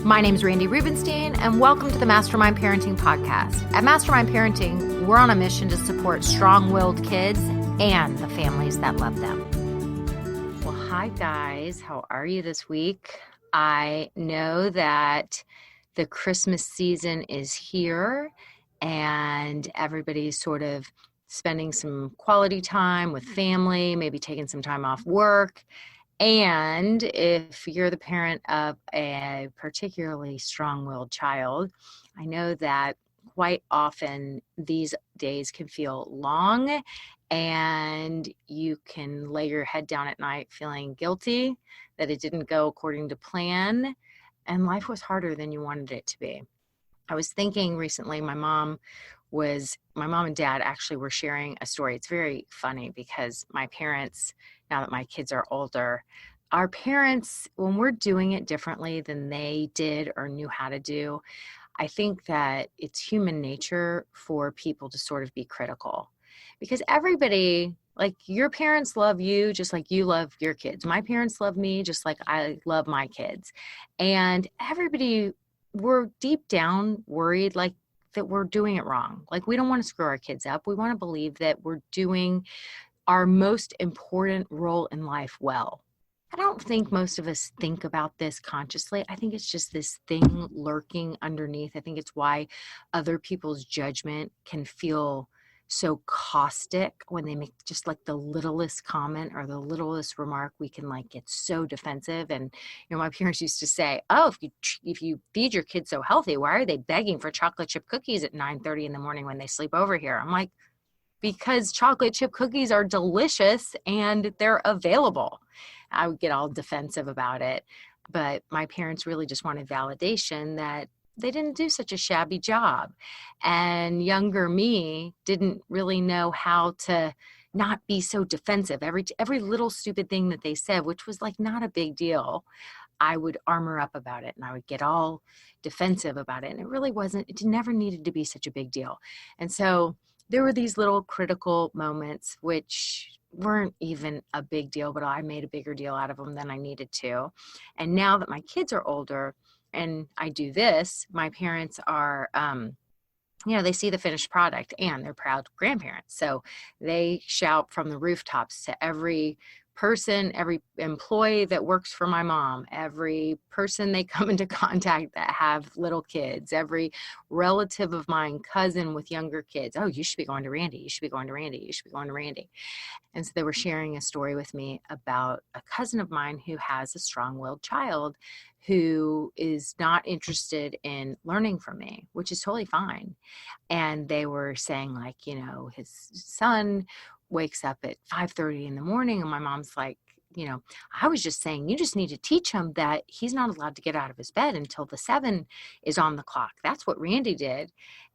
My name is Randy Rubenstein, and welcome to the Mastermind Parenting Podcast. At Mastermind Parenting, we're on a mission to support strong-willed kids and the families that love them. Well, hi guys. How are you this week? I know that the Christmas season is here and everybody's sort of spending some quality time with family, maybe taking some time off work. And if you're the parent of a particularly strong-willed child, I know that quite often these days can feel long and you can lay your head down at night feeling guilty that it didn't go according to plan and life was harder than you wanted it to be. I was thinking recently, my mom and dad actually were sharing a story. It's very funny because my parents, now that my kids are older, our parents, when we're doing it differently than they did or knew how to do, I think that it's human nature for people to sort of be critical because everybody, like your parents love you just like you love your kids. My parents love me just like I love my kids. And everybody, we're deep down worried like that we're doing it wrong. Like we don't want to screw our kids up. We want to believe that we're doing our most important role in life well. I don't think most of us think about this consciously. I think it's just this thing lurking underneath. I think it's why other people's judgment can feel so caustic when they make just like the littlest comment or the littlest remark. We can like get so defensive. And my parents used to say, "Oh, if you feed your kids so healthy, why are they begging for chocolate chip cookies at 9:30 in the morning when they sleep over here?" I'm like, because chocolate chip cookies are delicious and they're available. I would get all defensive about it. But my parents really just wanted validation that they didn't do such a shabby job. And younger me didn't really know how to not be so defensive. Every little stupid thing that they said, which was like not a big deal, I would armor up about it and I would get all defensive about it. And it never needed to be such a big deal. And so there were these little critical moments which weren't even a big deal, but I made a bigger deal out of them than I needed to. And now that my kids are older and I do this, my parents are, they see the finished product and they're proud grandparents. So they shout from the rooftops to every person, every employee that works for my mom, every person they come into contact that have little kids, every relative of mine, cousin with younger kids. "Oh, you should be going to Randy. You should be going to Randy. You should be going to Randy." And so they were sharing a story with me about a cousin of mine who has a strong-willed child who is not interested in learning from me, which is totally fine. And they were saying like, his son wakes up at 5:30 in the morning and my mom's like, "I was just saying, you just need to teach him that he's not allowed to get out of his bed until the 7 is on the clock. That's what Randy did,"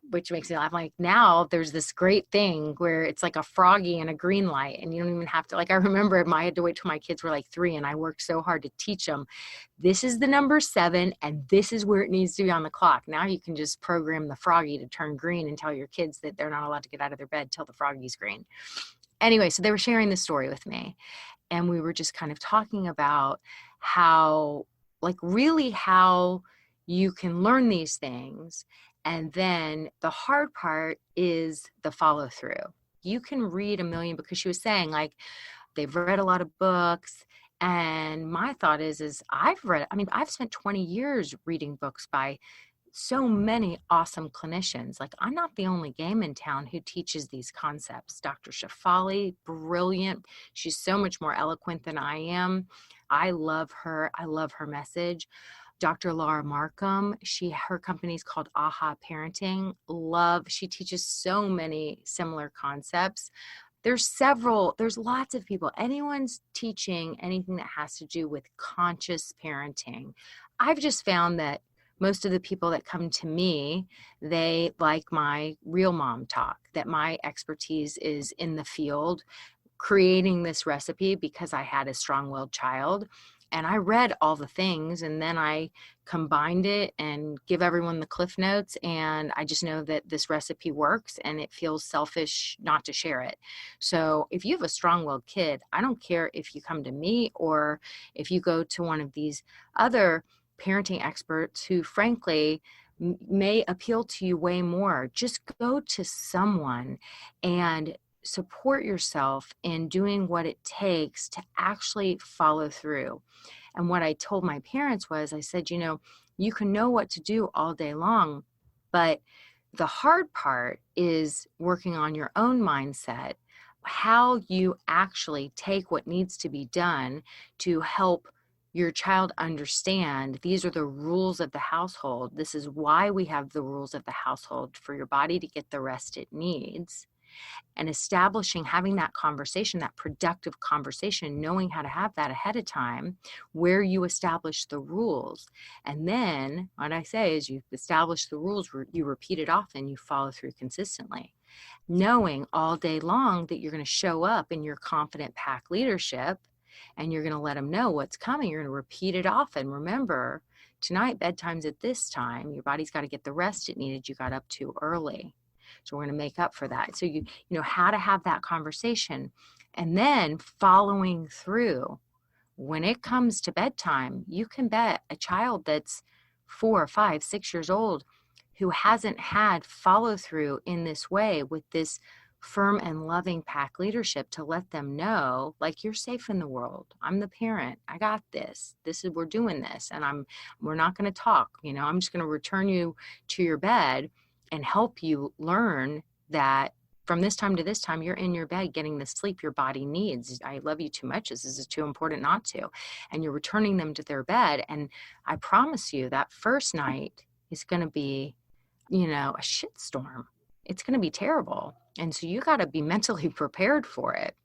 which makes me laugh. Like now there's this great thing where it's like a froggy and a green light and you don't even have to, like, I remember I had to wait till my kids were like 3 and I worked so hard to teach them, this is the number 7 and this is where it needs to be on the clock. Now you can just program the froggy to turn green and tell your kids that they're not allowed to get out of their bed till the froggy's green. Anyway, so they were sharing this story with me and we were just kind of talking about how you can learn these things. And then the hard part is the follow through. You can read a million, because she was saying like, they've read a lot of books. And my thought is I've spent 20 years reading books by so many awesome clinicians. Like I'm not the only game in town who teaches these concepts. Dr. Shafali, brilliant. She's so much more eloquent than I am. I love her. I love her message. Dr. Laura Markham, her company is called Aha Parenting. She teaches so many similar concepts. There's lots of people. Anyone's teaching anything that has to do with conscious parenting. I've just found that most of the people that come to me, they like my real mom talk, that my expertise is in the field, creating this recipe because I had a strong-willed child. And I read all the things and then I combined it and give everyone the cliff notes. And I just know that this recipe works and it feels selfish not to share it. So if you have a strong-willed kid, I don't care if you come to me or if you go to one of these other parenting experts who frankly may appeal to you way more. Just go to someone and support yourself in doing what it takes to actually follow through. And what I told my parents was, I said, you can know what to do all day long, but the hard part is working on your own mindset, how you actually take what needs to be done to help your child understand these are the rules of the household. This is why we have the rules of the household, for your body to get the rest it needs. And establishing, having that conversation, that productive conversation, knowing how to have that ahead of time, where you establish the rules. And then what I say is, you establish the rules, you repeat it often, you follow through consistently, knowing all day long that you're going to show up in your confident pack leadership, and you're going to let them know what's coming. You're going to repeat it often. Remember, tonight, bedtime's at this time. Your body's got to get the rest it needed. You got up too early. So we're going to make up for that. So you know how to have that conversation, and then following through. When it comes to bedtime, you can bet a child that's 4, 5, 6 years old who hasn't had follow through in this way, with this firm and loving pack leadership, to let them know, like, you're safe in the world. I'm the parent. I got this. We're doing this, and we're not going to talk. I'm just going to return you to your bed and help you learn that from this time to this time, you're in your bed getting the sleep your body needs. I love you too much. This is too important not to. And you're returning them to their bed. And I promise you that first night is going to be, a shitstorm. It's going to be terrible. And so you got to be mentally prepared for it.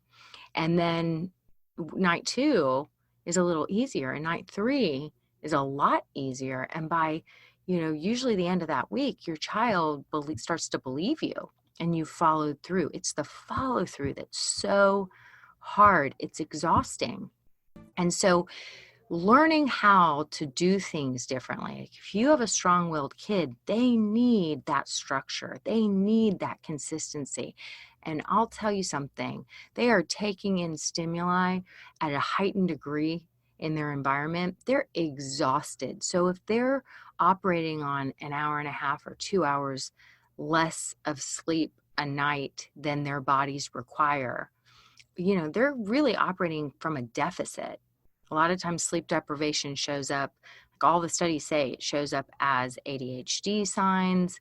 And then night 2 is a little easier. And night 3 is a lot easier. And by usually the end of that week, your child starts to believe you, and you followed through. It's the follow through that's so hard. It's exhausting. And so learning how to do things differently. If you have a strong-willed kid, they need that structure. They need that consistency. And I'll tell you something, they are taking in stimuli at a heightened degree in their environment. They're exhausted. So if they're operating on an hour and a half or 2 hours less of sleep a night than their bodies require, they're really operating from a deficit. A lot of times sleep deprivation shows up, like all the studies say, it shows up as ADHD signs.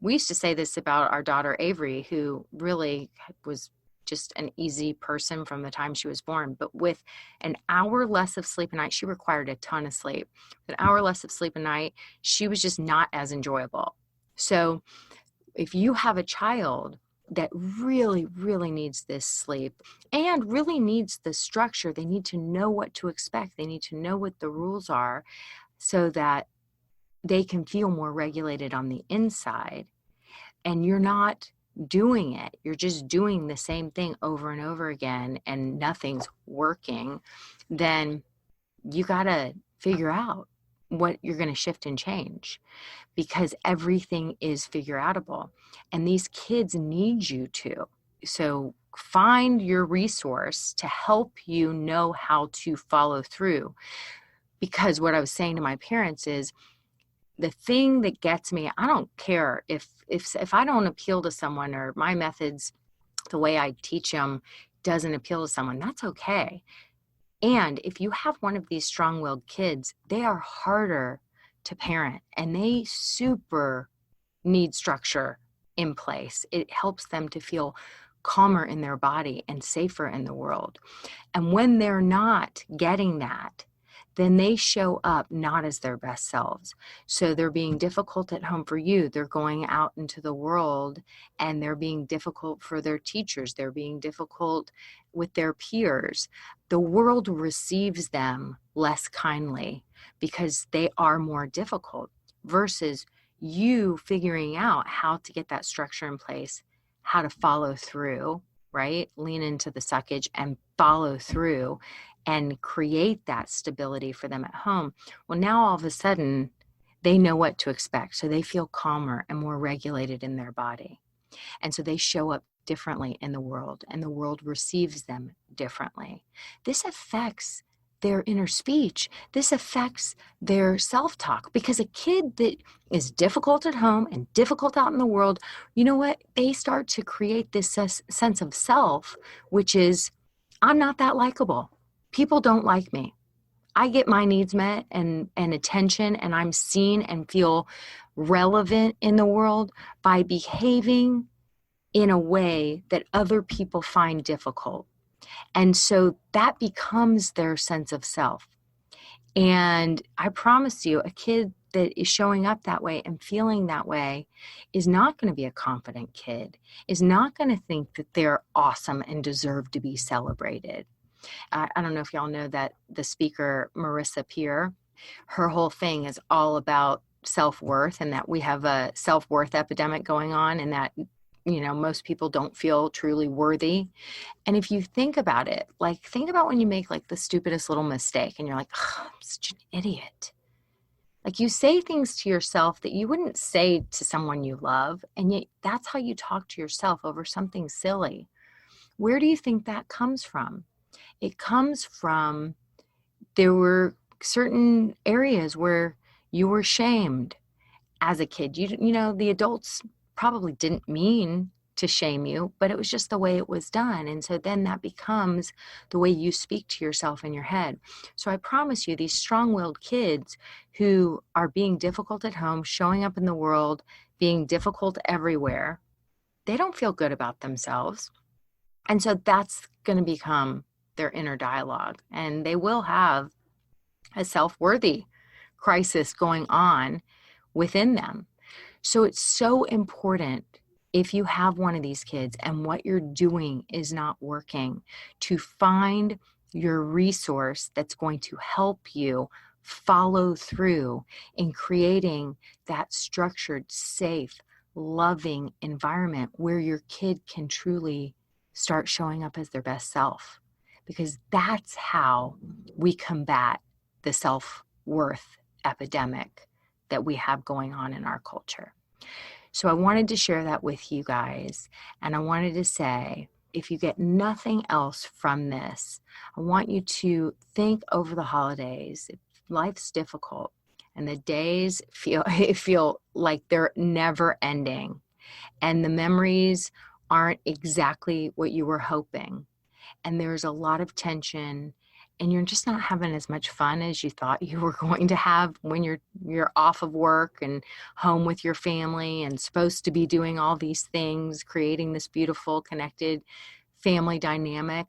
We used to say this about our daughter Avery, who really was just an easy person from the time she was born. But with an hour less of sleep a night, she required a ton of sleep. An hour less of sleep a night, she was just not as enjoyable. So if you have a child that really, really needs this sleep and really needs the structure, they need to know what to expect. They need to know what the rules are so that they can feel more regulated on the inside. And you're not doing it. You're just doing the same thing over and over again and nothing's working. Then you got to figure out what you're going to shift and change, because everything is figure outable and these kids need you to. So find your resource to help you know how to follow through. Because what I was saying to my parents is, the thing that gets me, I don't care if I don't appeal to someone, or my methods, the way I teach them doesn't appeal to someone, that's okay. And if you have one of these strong-willed kids, they are harder to parent and they super need structure in place. It helps them to feel calmer in their body and safer in the world. And when they're not getting that, then they show up not as their best selves. So they're being difficult at home for you. They're going out into the world and they're being difficult for their teachers. They're being difficult with their peers. The world receives them less kindly because they are more difficult, versus you figuring out how to get that structure in place, how to follow through, right? Lean into the suckage and follow through and create that stability for them at home. Well, now all of a sudden they know what to expect. So they feel calmer and more regulated in their body. And so they show up differently in the world, and the world receives them differently. This affects their inner speech. This affects their self-talk, because a kid that is difficult at home and difficult out in the world, you know what? They start to create this sense of self, which is, I'm not that likable. People don't like me. I get my needs met and attention, and I'm seen and feel relevant in the world by behaving in a way that other people find difficult. And so that becomes their sense of self. And I promise you, a kid that is showing up that way and feeling that way is not going to be a confident kid, is not going to think that they're awesome and deserve to be celebrated. I don't know if y'all know that the speaker, Marissa Peer, her whole thing is all about self-worth, and that we have a self-worth epidemic going on, and that, most people don't feel truly worthy. And if you think about it, like, think about when you make like the stupidest little mistake and you're like, oh, I'm such an idiot. Like, you say things to yourself that you wouldn't say to someone you love, and yet that's how you talk to yourself over something silly. Where do you think that comes from? It comes from, there were certain areas where you were shamed as a kid. The adults probably didn't mean to shame you, but it was just the way it was done. And so then that becomes the way you speak to yourself in your head. So I promise you, these strong-willed kids who are being difficult at home, showing up in the world, being difficult everywhere, they don't feel good about themselves. And so that's going to become their inner dialogue, and they will have a self-worthy crisis going on within them. So it's so important, if you have one of these kids and what you're doing is not working, to find your resource that's going to help you follow through in creating that structured, safe, loving environment where your kid can truly start showing up as their best self. Because that's how we combat the self-worth epidemic that we have going on in our culture. So I wanted to share that with you guys. And I wanted to say, if you get nothing else from this, I want you to think over the holidays. If life's difficult and the days feel like they're never ending, and the memories aren't exactly what you were hoping, and there's a lot of tension, and you're just not having as much fun as you thought you were going to have when you're off of work and home with your family and supposed to be doing all these things, creating this beautiful, connected family dynamic.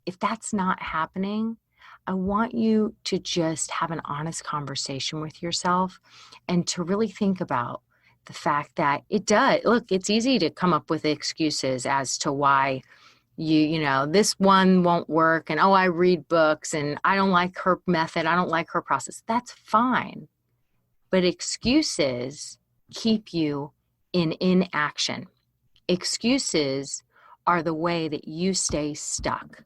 If that's not happening, I want you to just have an honest conversation with yourself and to really think about the fact that it's easy to come up with excuses as to why this one won't work, and I read books and I don't like her method, I don't like her process. That's fine. But excuses keep you in inaction. Excuses are the way that you stay stuck.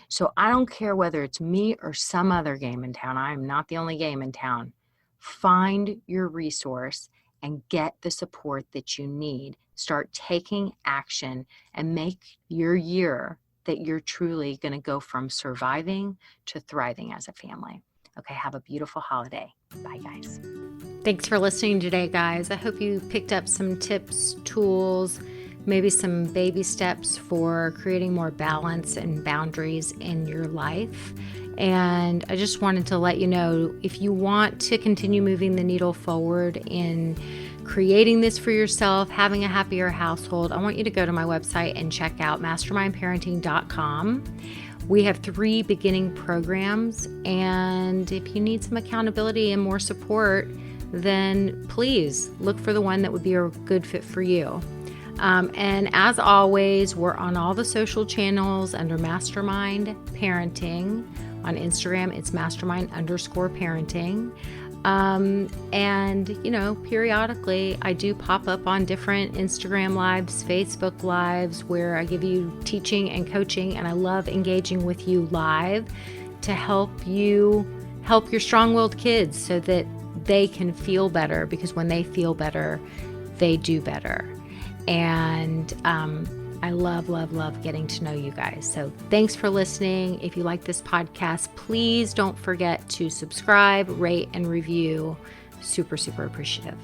So I don't care whether it's me or some other game in town. I am not the only game in town. Find your resource and get the support that you need. Start taking action and make your year that you're truly going to go from surviving to thriving as a family. Okay, have a beautiful holiday. Bye, guys. Thanks for listening today, guys. I hope you picked up some tips, tools, maybe some baby steps for creating more balance and boundaries in your life. And I just wanted to let you know, if you want to continue moving the needle forward in creating this for yourself, having a happier household, I want you to go to my website and check out mastermindparenting.com. We have 3 beginning programs, and if you need some accountability and more support, then please look for the one that would be a good fit for you. And as always, we're on all the social channels under Mastermind Parenting. On Instagram, it's mastermind_parenting. And periodically I do pop up on different Instagram lives, Facebook lives, where I give you teaching and coaching, and I love engaging with you live to help you help your strong-willed kids so that they can feel better, because when they feel better, they do better. And I love, love, love getting to know you guys. So thanks for listening. If you like this podcast, please don't forget to subscribe, rate, and review. Super, super appreciative.